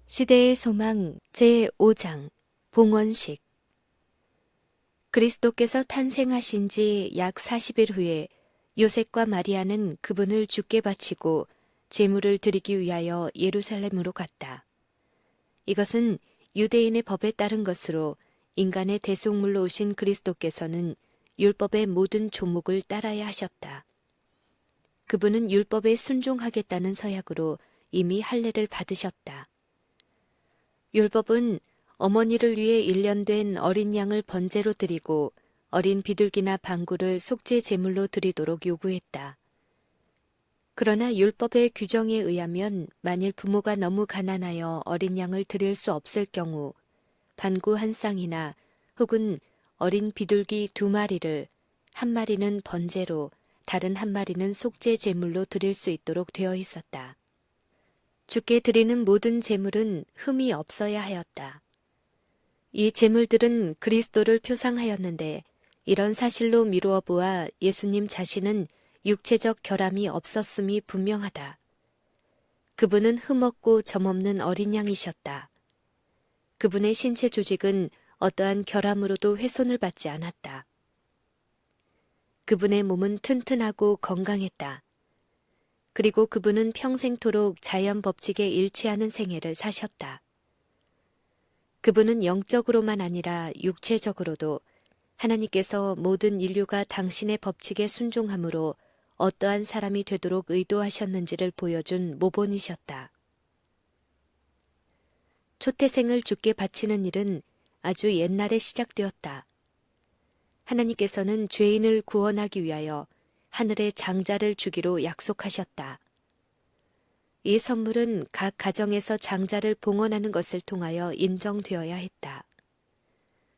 시대의 소망 제5장 봉헌식. 그리스도께서 탄생하신 지 약 40일 후에 요셉과 마리아는 그분을 죽게 바치고 제물을 드리기 위하여 예루살렘으로 갔다. 이것은 유대인의 법에 따른 것으로 인간의 대속물로 오신 그리스도께서는 율법의 모든 조목을 따라야 하셨다. 그분은 율법에 순종하겠다는 서약으로 이미 할례를 받으셨다. 율법은 어머니를 위해 일련된 어린 양을 번제로 드리고 어린 비둘기나 방구를 속죄 제물로 드리도록 요구했다. 그러나 율법의 규정에 의하면 만일 부모가 너무 가난하여 어린 양을 드릴 수 없을 경우 방구 한 쌍이나 혹은 어린 비둘기 2마리를 한 마리는 번제로 다른 한 마리는 속죄 제물로 드릴 수 있도록 되어 있었다. 주께 드리는 모든 제물은 흠이 없어야 하였다. 이 제물들은 그리스도를 표상하였는데 이런 사실로 미루어 보아 예수님 자신은 육체적 결함이 없었음이 분명하다. 그분은 흠없고 점없는 어린 양이셨다. 그분의 신체 조직은 어떠한 결함으로도 훼손을 받지 않았다. 그분의 몸은 튼튼하고 건강했다. 그리고 그분은 평생토록 자연 법칙에 일치하는 생애를 사셨다. 그분은 영적으로만 아니라 육체적으로도 하나님께서 모든 인류가 당신의 법칙에 순종함으로 어떠한 사람이 되도록 의도하셨는지를 보여준 모본이셨다. 초태생을 주께 바치는 일은 아주 옛날에 시작되었다. 하나님께서는 죄인을 구원하기 위하여 하늘의 장자를 주기로 약속하셨다. 이 선물은 각 가정에서 장자를 봉헌하는 것을 통하여 인정되어야 했다.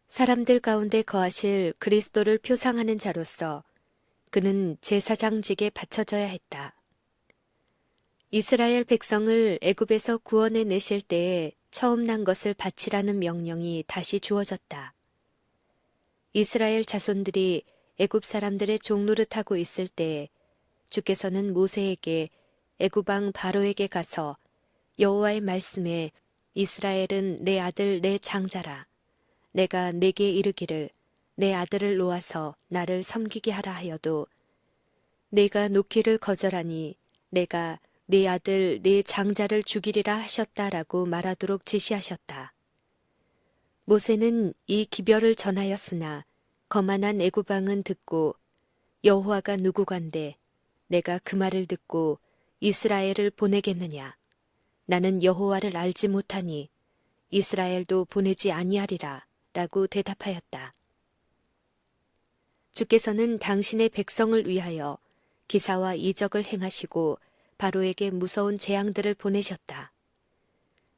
사람들 가운데 거하실 그리스도를 표상하는 자로서 그는 제사장직에 바쳐져야 했다. 이스라엘 백성을 애굽에서 구원해 내실 때에 처음 난 것을 바치라는 명령이 다시 주어졌다. 이스라엘 자손들이 애굽 사람들의 종노릇하고 있을 때에 주께서는 모세에게 애굽 왕 바로에게 가서 여호와의 말씀에 이스라엘은 내 아들 내 장자라. 내가 내게 이르기를 내 아들을 놓아서 나를 섬기게 하라 하여도 내가 놓기를 거절하니 내가 네 아들 네 장자를 죽이리라 하셨다라고 말하도록 지시하셨다. 모세는 이 기별을 전하였으나 거만한 애굽 왕은 듣고 여호와가 누구간데 내가 그 말을 듣고 이스라엘을 보내겠느냐. 나는 여호와를 알지 못하니 이스라엘도 보내지 아니하리라 라고 대답하였다. 주께서는 당신의 백성을 위하여 기사와 이적을 행하시고 바로에게 무서운 재앙들을 보내셨다.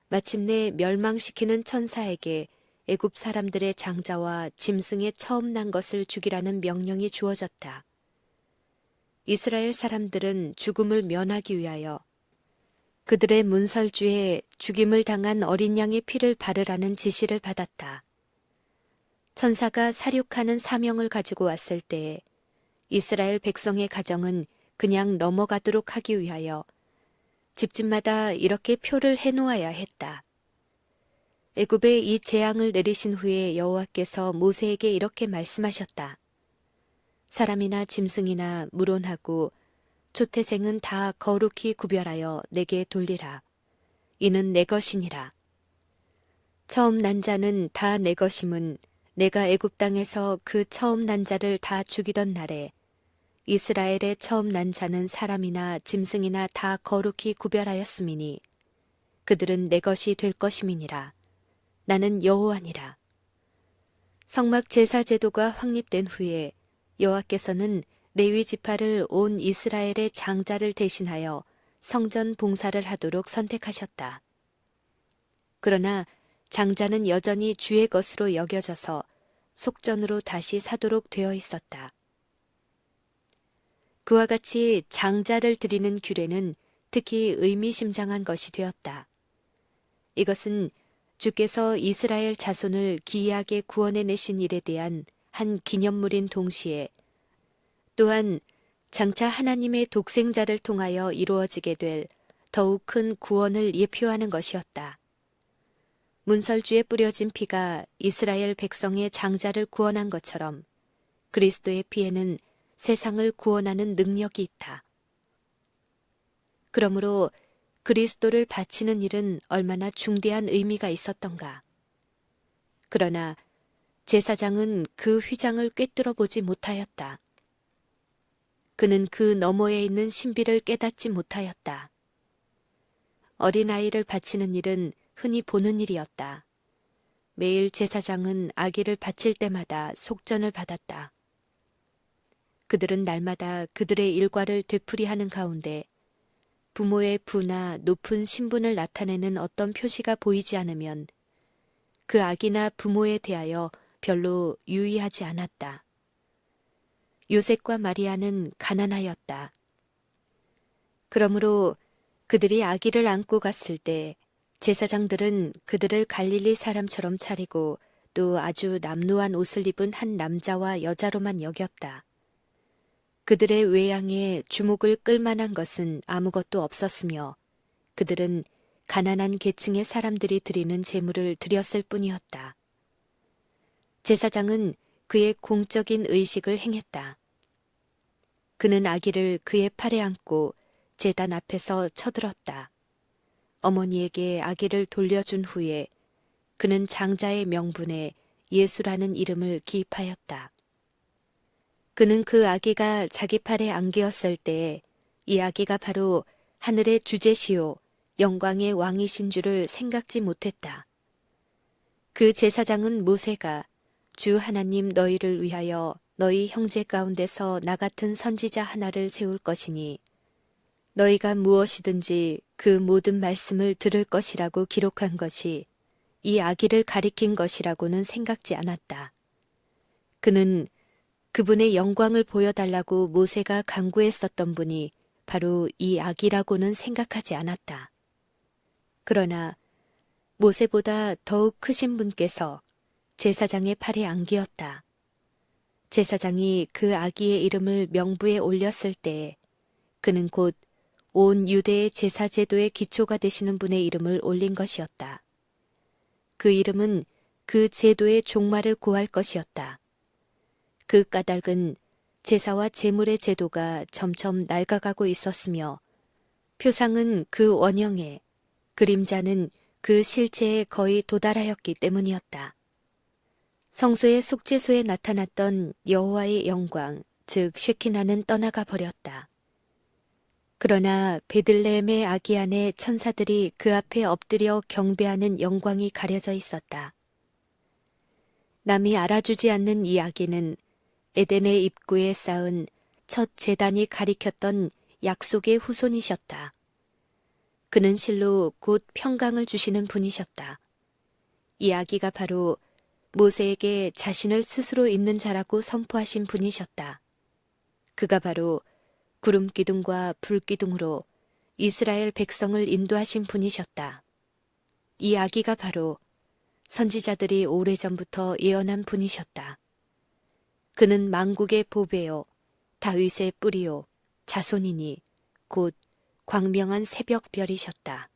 마침내 멸망시키는 천사에게 애굽 사람들의 장자와 짐승의 처음 난 것을 죽이라는 명령이 주어졌다. 이스라엘 사람들은 죽음을 면하기 위하여 그들의 문설주에 죽임을 당한 어린 양의 피를 바르라는 지시를 받았다. 천사가 사륙하는 사명을 가지고 왔을 때에 이스라엘 백성의 가정은 그냥 넘어가도록 하기 위하여 집집마다 이렇게 표를 해놓아야 했다. 애굽에 이 재앙을 내리신 후에 여호와께서 모세에게 이렇게 말씀하셨다. 사람이나 짐승이나 물론하고 초태생은 다 거룩히 구별하여 내게 돌리라. 이는 내 것이니라. 처음 난 자는 다 내 것임은 내가 애굽 땅에서 그 처음 난 자를 다 죽이던 날에 이스라엘의 처음 난 자는 사람이나 짐승이나 다 거룩히 구별하였음이니 그들은 내 것이 될 것임이니라. 나는 여호와니라. 성막 제사 제도가 확립된 후에 여호와께서는 레위 지파를 온 이스라엘의 장자를 대신하여 성전 봉사를 하도록 선택하셨다. 그러나 장자는 여전히 주의 것으로 여겨져서 속전으로 다시 사도록 되어 있었다. 그와 같이 장자를 드리는 규례는 특히 의미심장한 것이 되었다. 이것은 주께서 이스라엘 자손을 기이하게 구원해 내신 일에 대한 한 기념물인 동시에 또한 장차 하나님의 독생자를 통하여 이루어지게 될 더욱 큰 구원을 예표하는 것이었다. 문설주에 뿌려진 피가 이스라엘 백성의 장자를 구원한 것처럼 그리스도의 피에는 세상을 구원하는 능력이 있다. 그러므로 그리스도를 바치는 일은 얼마나 중대한 의미가 있었던가. 그러나 제사장은 그 휘장을 꿰뚫어 보지 못하였다. 그는 그 너머에 있는 신비를 깨닫지 못하였다. 어린아이를 바치는 일은 흔히 보는 일이었다. 매일 제사장은 아기를 바칠 때마다 속전을 받았다. 그들은 날마다 그들의 일과를 되풀이하는 가운데 부모의 부나 높은 신분을 나타내는 어떤 표시가 보이지 않으면 그 아기나 부모에 대하여 별로 유의하지 않았다. 요셉과 마리아는 가난하였다. 그러므로 그들이 아기를 안고 갔을 때 제사장들은 그들을 갈릴리 사람처럼 차리고 또 아주 남루한 옷을 입은 한 남자와 여자로만 여겼다. 그들의 외양에 주목을 끌만한 것은 아무것도 없었으며 그들은 가난한 계층의 사람들이 드리는 제물을 드렸을 뿐이었다. 제사장은 그의 공적인 의식을 행했다. 그는 아기를 그의 팔에 안고 제단 앞에서 쳐들었다. 어머니에게 아기를 돌려준 후에 그는 장자의 명분에 예수라는 이름을 기입하였다. 그는 그 아기가 자기 팔에 안기었을 때 이 아기가 바로 하늘의 주제시요 영광의 왕이신 줄을 생각지 못했다. 그 제사장은 모세가 주 하나님 너희를 위하여 너희 형제 가운데서 나 같은 선지자 하나를 세울 것이니 너희가 무엇이든지 그 모든 말씀을 들을 것이라고 기록한 것이 이 아기를 가리킨 것이라고는 생각지 않았다. 그는 그분의 영광을 보여달라고 모세가 간구했었던 분이 바로 이 아기라고는 생각하지 않았다. 그러나 모세보다 더욱 크신 분께서 제사장의 팔에 안기었다. 제사장이 그 아기의 이름을 명부에 올렸을 때 그는 곧 온 유대의 제사 제도의 기초가 되시는 분의 이름을 올린 것이었다. 그 이름은 그 제도의 종말을 고할 것이었다. 그 까닭은 제사와 제물의 제도가 점점 낡아가고 있었으며 표상은 그 원형에, 그림자는 그 실체에 거의 도달하였기 때문이었다. 성소의 속죄소에 나타났던 여호와의 영광, 즉 쉐키나는 떠나가 버렸다. 그러나 베들레헴의 아기 안에 천사들이 그 앞에 엎드려 경배하는 영광이 가려져 있었다. 남이 알아주지 않는 이 아기는 에덴의 입구에 쌓은 첫 제단이 가리켰던 약속의 후손이셨다. 그는 실로 곧 평강을 주시는 분이셨다. 이 아기가 바로 모세에게 자신을 스스로 있는 자라고 선포하신 분이셨다. 그가 바로 구름기둥과 불기둥으로 이스라엘 백성을 인도하신 분이셨다. 이 아기가 바로 선지자들이 오래전부터 예언한 분이셨다. 그는 만국의 보배요, 다윗의 뿌리요, 자손이니 곧 광명한 새벽별이셨다.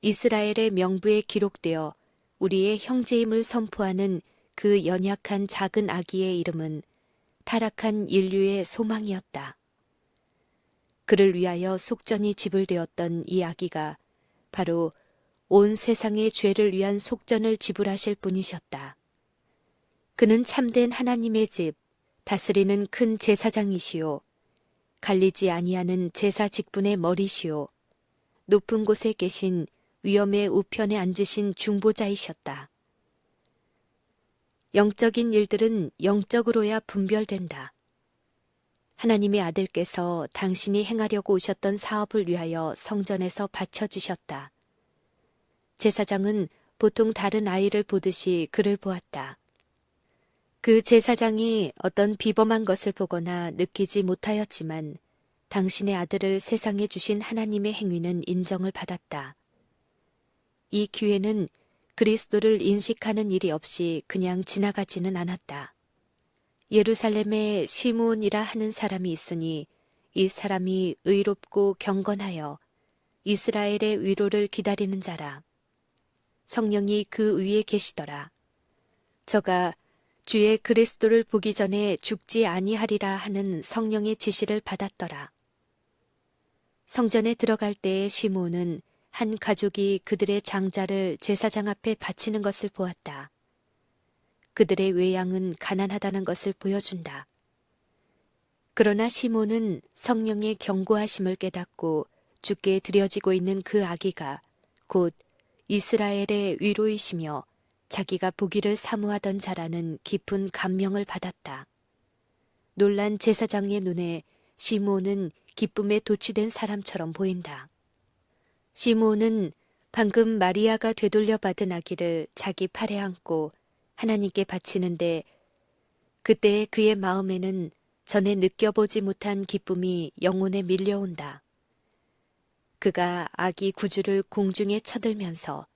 이스라엘의 명부에 기록되어 우리의 형제임을 선포하는 그 연약한 작은 아기의 이름은 타락한 인류의 소망이었다. 그를 위하여 속전이 지불되었던 이 아기가 바로 온 세상의 죄를 위한 속전을 지불하실 분이셨다. 그는 참된 하나님의 집, 다스리는 큰 제사장이시오. 갈리지 아니하는 제사 직분의 머리시오. 높은 곳에 계신 위엄의 우편에 앉으신 중보자이셨다. 영적인 일들은 영적으로야 분별된다. 하나님의 아들께서 당신이 행하려고 오셨던 사업을 위하여 성전에서 바쳐지셨다. 제사장은 보통 다른 아이를 보듯이 그를 보았다. 그 제사장이 어떤 비범한 것을 보거나 느끼지 못하였지만 당신의 아들을 세상에 주신 하나님의 행위는 인정을 받았다. 이 기회는 그리스도를 인식하는 일이 없이 그냥 지나가지는 않았다. 예루살렘에 시므온이라 하는 사람이 있으니 이 사람이 의롭고 경건하여 이스라엘의 위로를 기다리는 자라. 성령이 그 위에 계시더라. 저가 주의 그리스도를 보기 전에 죽지 아니하리라 하는 성령의 지시를 받았더라. 성전에 들어갈 때에 시므온은 한 가족이 그들의 장자를 제사장 앞에 바치는 것을 보았다. 그들의 외양은 가난하다는 것을 보여준다. 그러나 시몬은 성령의 경고하심을 깨닫고 주께 드려지고 있는 그 아기가 곧 이스라엘의 위로이시며 자기가 보기를 사모하던 자라는 깊은 감명을 받았다. 놀란 제사장의 눈에 시므온은 기쁨에 도취된 사람처럼 보인다. 시므온은 방금 마리아가 되돌려 받은 아기를 자기 팔에 안고 하나님께 바치는데 그때 그의 마음에는 전에 느껴보지 못한 기쁨이 영혼에 밀려온다. 그가 아기 구주를 공중에 쳐들면서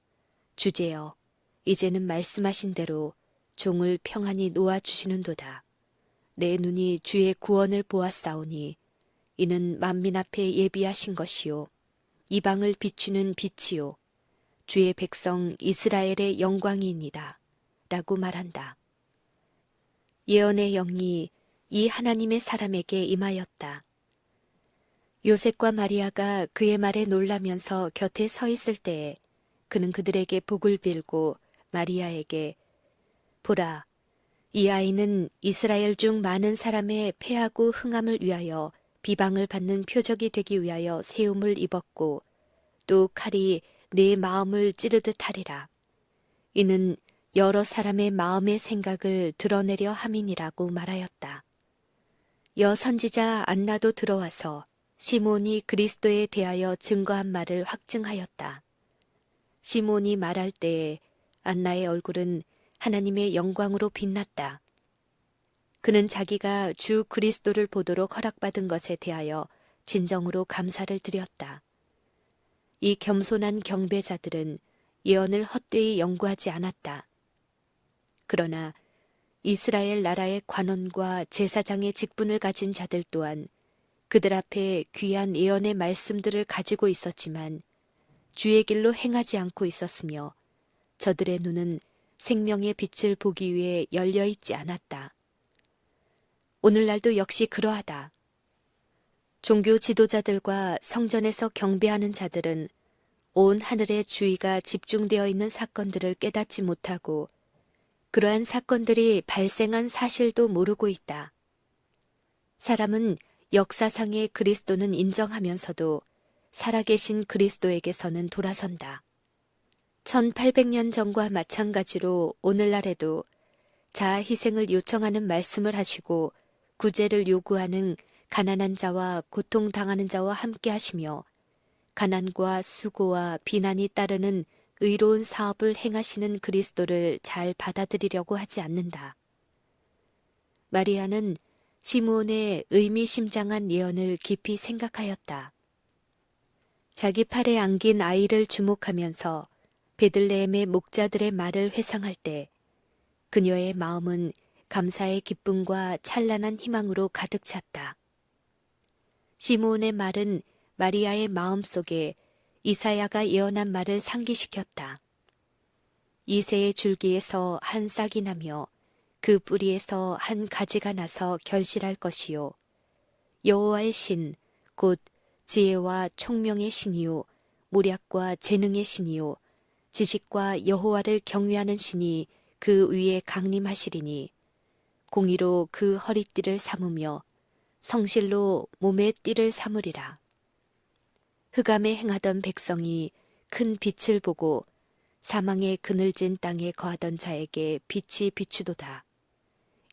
주제여 이제는 말씀하신 대로 종을 평안히 놓아주시는도다. 내 눈이 주의 구원을 보았사오니 이는 만민 앞에 예비하신 것이요 이방을 비추는 빛이요 주의 백성 이스라엘의 영광이니이다. 라고 말한다. 예언의 영이 이 하나님의 사람에게 임하였다. 요셉과 마리아가 그의 말에 놀라면서 곁에 서 있을 때에 그는 그들에게 복을 빌고 마리아에게 보라, 이 아이는 이스라엘 중 많은 사람의 패하고 흥함을 위하여 비방을 받는 표적이 되기 위하여 세움을 입었고 또 칼이 내 마음을 찌르듯 하리라. 이는 여러 사람의 마음의 생각을 드러내려 함이니라고 말하였다. 여선지자 안나도 들어와서 시몬이 그리스도에 대하여 증거한 말을 확증하였다. 시몬이 말할 때에 안나의 얼굴은 하나님의 영광으로 빛났다. 그는 자기가 주 그리스도를 보도록 허락받은 것에 대하여 진정으로 감사를 드렸다. 이 겸손한 경배자들은 예언을 헛되이 연구하지 않았다. 그러나 이스라엘 나라의 관원과 제사장의 직분을 가진 자들 또한 그들 앞에 귀한 예언의 말씀들을 가지고 있었지만 주의 길로 행하지 않고 있었으며 저들의 눈은 생명의 빛을 보기 위해 열려 있지 않았다. 오늘날도 역시 그러하다. 종교 지도자들과 성전에서 경배하는 자들은 온 하늘의 주의가 집중되어 있는 사건들을 깨닫지 못하고 그러한 사건들이 발생한 사실도 모르고 있다. 사람은 역사상의 그리스도는 인정하면서도 살아계신 그리스도에게서는 돌아선다. 1800년 전과 마찬가지로 오늘날에도 자아 희생을 요청하는 말씀을 하시고 구제를 요구하는 가난한 자와 고통당하는 자와 함께 하시며 가난과 수고와 비난이 따르는 의로운 사업을 행하시는 그리스도를 잘 받아들이려고 하지 않는다. 마리아는 시므온의 의미심장한 예언을 깊이 생각하였다. 자기 팔에 안긴 아이를 주목하면서 베들레헴의 목자들의 말을 회상할 때 그녀의 마음은 감사의 기쁨과 찬란한 희망으로 가득 찼다. 시므온의 말은 마리아의 마음속에 이사야가 예언한 말을 상기시켰다. 이새의 줄기에서 한 싹이 나며 그 뿌리에서 한 가지가 나서 결실할 것이요 여호와의 신 곧 지혜와 총명의 신이요 모략과 재능의 신이요 지식과 여호와를 경외하는 신이 그 위에 강림하시리니 공의로 그 허리띠를 삼으며 성실로 몸의 띠를 삼으리라. 흑암에 행하던 백성이 큰 빛을 보고 사망의 그늘진 땅에 거하던 자에게 빛이 비추도다.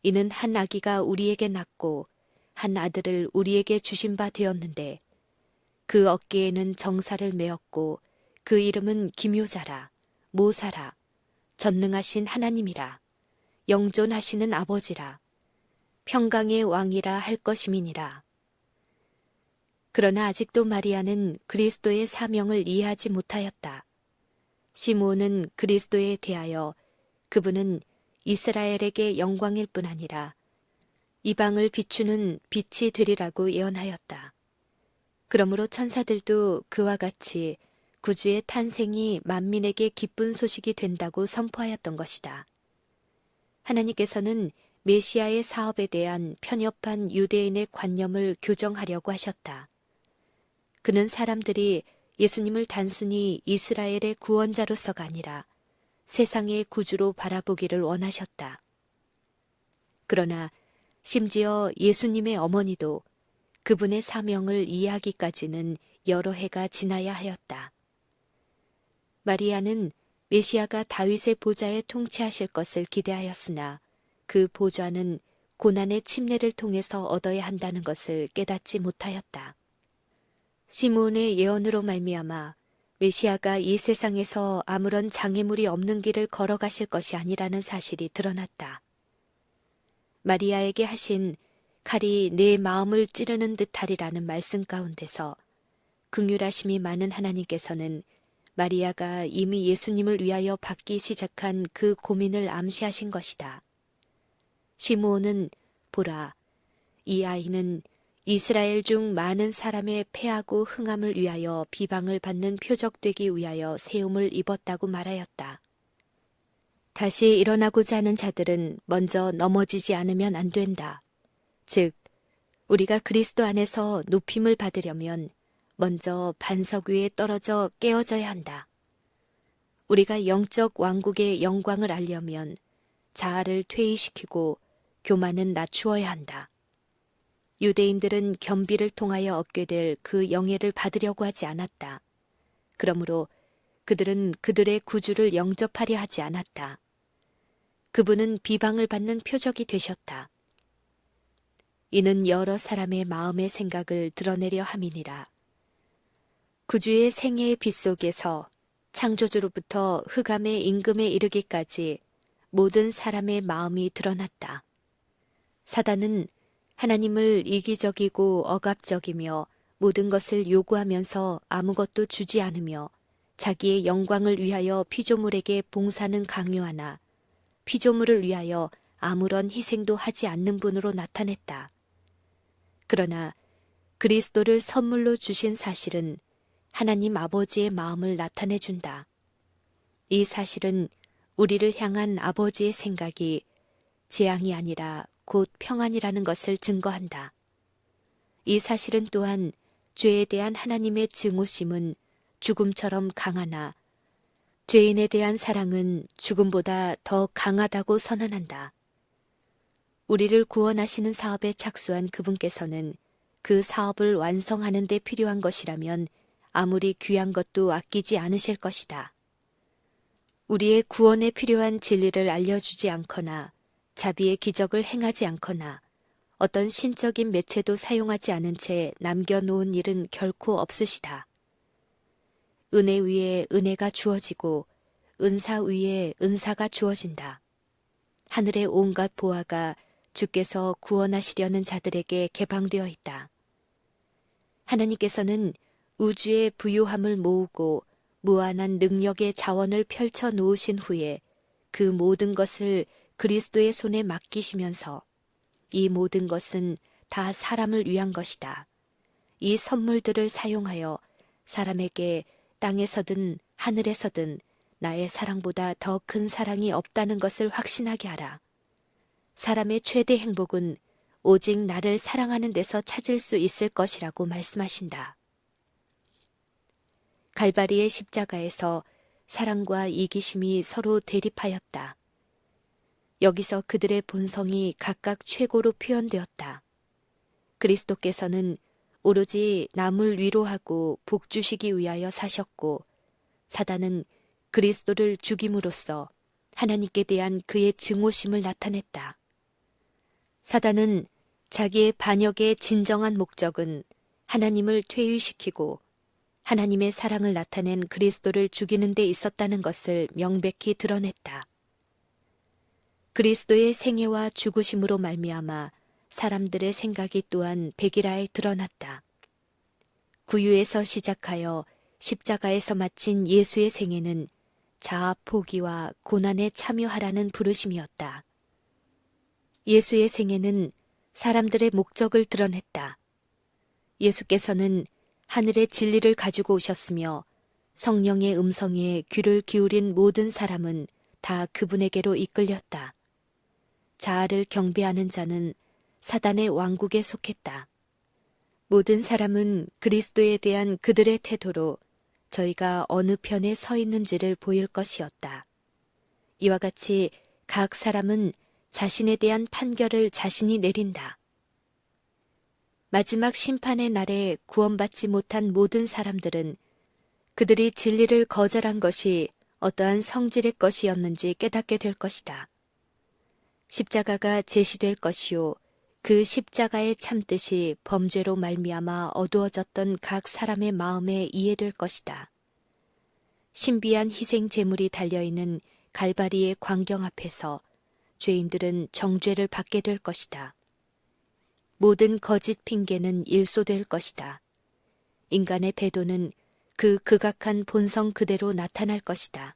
이는 한 아기가 우리에게 낳고 한 아들을 우리에게 주신 바 되었는데 그 어깨에는 정사를 메었고 그 이름은 기묘자라 모사라 전능하신 하나님이라 영존하시는 아버지라 평강의 왕이라 할 것임이니라. 그러나 아직도 마리아는 그리스도의 사명을 이해하지 못하였다. 시므온은 그리스도에 대하여 그분은 이스라엘에게 영광일 뿐 아니라 이방을 비추는 빛이 되리라고 예언하였다. 그러므로 천사들도 그와 같이 구주의 탄생이 만민에게 기쁜 소식이 된다고 선포하였던 것이다. 하나님께서는 메시아의 사업에 대한 편협한 유대인의 관념을 교정하려고 하셨다. 그는 사람들이 예수님을 단순히 이스라엘의 구원자로서가 아니라 세상의 구주로 바라보기를 원하셨다. 그러나 심지어 예수님의 어머니도 그분의 사명을 이해하기까지는 여러 해가 지나야 하였다. 마리아는 메시아가 다윗의 보좌에 통치하실 것을 기대하였으나 그 보좌는 고난의 침례를 통해서 얻어야 한다는 것을 깨닫지 못하였다. 시므온의 예언으로 말미암아 메시아가 이 세상에서 아무런 장애물이 없는 길을 걸어가실 것이 아니라는 사실이 드러났다. 마리아에게 하신 칼이 내 마음을 찌르는 듯하리라는 말씀 가운데서 긍휼하심이 많은 하나님께서는 마리아가 이미 예수님을 위하여 받기 시작한 그 고민을 암시하신 것이다. 시므온은 보라, 이 아이는 이스라엘 중 많은 사람의 패하고 흥함을 위하여 비방을 받는 표적되기 위하여 세움을 입었다고 말하였다. 다시 일어나고자 하는 자들은 먼저 넘어지지 않으면 안 된다. 즉, 우리가 그리스도 안에서 높임을 받으려면 먼저 반석 위에 떨어져 깨어져야 한다. 우리가 영적 왕국의 영광을 알려면 자아를 퇴위시키고 교만은 낮추어야 한다. 유대인들은 겸비를 통하여 얻게 될 그 영예를 받으려고 하지 않았다. 그러므로 그들은 그들의 구주를 영접하려 하지 않았다. 그분은 비방을 받는 표적이 되셨다. 이는 여러 사람의 마음의 생각을 드러내려 함이니라. 구주의 생애의 빛 속에서 창조주로부터 흑암의 임금에 이르기까지 모든 사람의 마음이 드러났다. 사단은 하나님을 이기적이고 억압적이며 모든 것을 요구하면서 아무것도 주지 않으며 자기의 영광을 위하여 피조물에게 봉사는 강요하나 피조물을 위하여 아무런 희생도 하지 않는 분으로 나타냈다. 그러나 그리스도를 선물로 주신 사실은 하나님 아버지의 마음을 나타내준다. 이 사실은 우리를 향한 아버지의 생각이 재앙이 아니라 곧 평안이라는 것을 증거한다. 이 사실은 또한 죄에 대한 하나님의 증오심은 죽음처럼 강하나 죄인에 대한 사랑은 죽음보다 더 강하다고 선언한다. 우리를 구원하시는 사업에 착수한 그분께서는 그 사업을 완성하는 데 필요한 것이라면 아무리 귀한 것도 아끼지 않으실 것이다. 우리의 구원에 필요한 진리를 알려주지 않거나 자비의 기적을 행하지 않거나 어떤 신적인 매체도 사용하지 않은 채 남겨놓은 일은 결코 없으시다. 은혜 위에 은혜가 주어지고 은사 위에 은사가 주어진다. 하늘의 온갖 보화가 주께서 구원하시려는 자들에게 개방되어 있다. 하나님께서는 우주의 부유함을 모으고 무한한 능력의 자원을 펼쳐 놓으신 후에 그 모든 것을 그리스도의 손에 맡기시면서 이 모든 것은 다 사람을 위한 것이다. 이 선물들을 사용하여 사람에게 땅에서든 하늘에서든 나의 사랑보다 더 큰 사랑이 없다는 것을 확신하게 하라. 사람의 최대 행복은 오직 나를 사랑하는 데서 찾을 수 있을 것이라고 말씀하신다. 갈바리의 십자가에서 사랑과 이기심이 서로 대립하였다. 여기서 그들의 본성이 각각 최고로 표현되었다. 그리스도께서는 오로지 남을 위로하고 복주시기 위하여 사셨고 사단은 그리스도를 죽임으로써 하나님께 대한 그의 증오심을 나타냈다. 사단은 자기의 반역의 진정한 목적은 하나님을 퇴위시키고 하나님의 사랑을 나타낸 그리스도를 죽이는 데 있었다는 것을 명백히 드러냈다. 그리스도의 생애와 죽으심으로 말미암아 사람들의 생각이 또한 백일하에 드러났다. 구유에서 시작하여 십자가에서 마친 예수의 생애는 자아 포기와 고난에 참여하라는 부르심이었다. 예수의 생애는 사람들의 목적을 드러냈다. 예수께서는 하늘의 진리를 가지고 오셨으며 성령의 음성에 귀를 기울인 모든 사람은 다 그분에게로 이끌렸다. 자아를 경배하는 자는 사단의 왕국에 속했다. 모든 사람은 그리스도에 대한 그들의 태도로 저희가 어느 편에 서 있는지를 보일 것이었다. 이와 같이 각 사람은 자신에 대한 판결을 자신이 내린다. 마지막 심판의 날에 구원받지 못한 모든 사람들은 그들이 진리를 거절한 것이 어떠한 성질의 것이었는지 깨닫게 될 것이다. 십자가가 제시될 것이요, 그 십자가의 참뜻이 범죄로 말미암아 어두워졌던 각 사람의 마음에 이해될 것이다. 신비한 희생 제물이 달려있는 갈바리의 광경 앞에서 죄인들은 정죄를 받게 될 것이다. 모든 거짓 핑계는 일소될 것이다. 인간의 배도는 그 극악한 본성 그대로 나타날 것이다.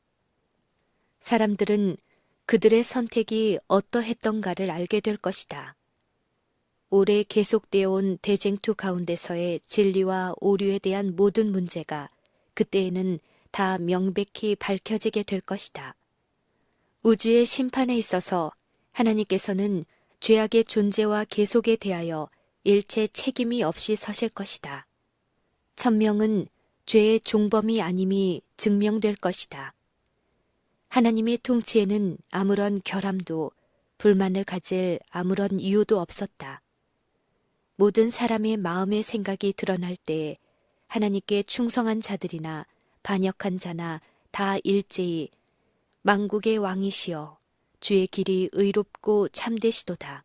사람들은 그들의 선택이 어떠했던가를 알게 될 것이다. 오래 계속되어 온 대쟁투 가운데서의 진리와 오류에 대한 모든 문제가 그때에는 다 명백히 밝혀지게 될 것이다. 우주의 심판에 있어서 하나님께서는 죄악의 존재와 계속에 대하여 일체 책임이 없이 서실 것이다. 천명은 죄의 종범이 아님이 증명될 것이다. 하나님의 통치에는 아무런 결함도 불만을 가질 아무런 이유도 없었다. 모든 사람의 마음의 생각이 드러날 때에 하나님께 충성한 자들이나 반역한 자나 다 일제히 만국의 왕이시여 주의 길이 의롭고 참되시도다.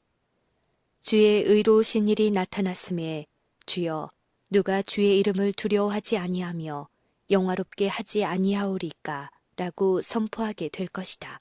주의 의로우신 일이 나타났음에 주여 누가 주의 이름을 두려워하지 아니하며 영화롭게 하지 아니하오리까 라고 선포하게 될 것이다.